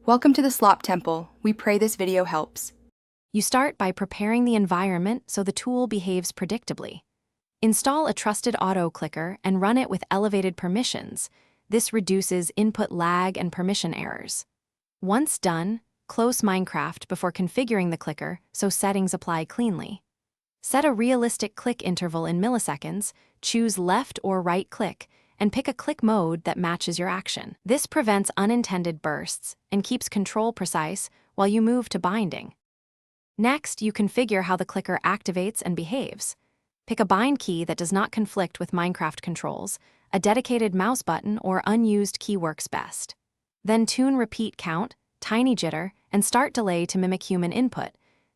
Welcome to the Slop Temple. We pray this video helps. You start by preparing the environment so the tool behaves predictably. Install a trusted auto clicker and run it with elevated permissions. This reduces input lag and permission errors. Once done, close Minecraft before configuring the clicker so settings apply cleanly. Set a realistic click interval in milliseconds, choose left or right click, and pick a click mode that matches your action. This prevents unintended bursts and keeps control precise while you move to binding. Next, you configure how the clicker activates and behaves. Pick a bind key that does not conflict with Minecraft controls. A dedicated mouse button or unused key works best. Then tune repeat count, tiny jitter, and start delay to mimic human input.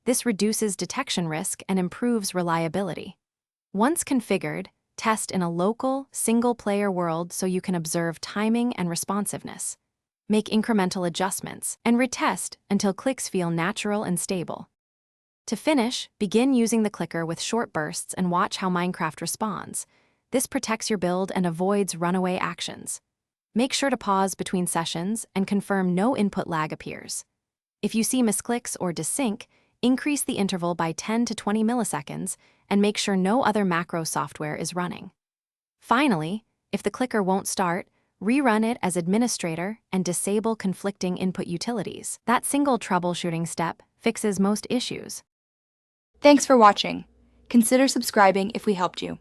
This reduces detection risk and improves reliability. Once configured, test in a local, single-player world so you can observe timing and responsiveness. Make incremental adjustments and retest until clicks feel natural and stable. To finish, begin using the clicker with short bursts and watch how Minecraft responds. This protects your build and avoids runaway actions. Make sure to pause between sessions and confirm no input lag appears. If you see misclicks or desync, increase the interval by 10 to 20 milliseconds and make sure no other macro software is running. Finally, if the clicker won't start, rerun it as administrator and disable conflicting input utilities. That single troubleshooting step fixes most issues. Thanks for watching. Consider subscribing if we helped you.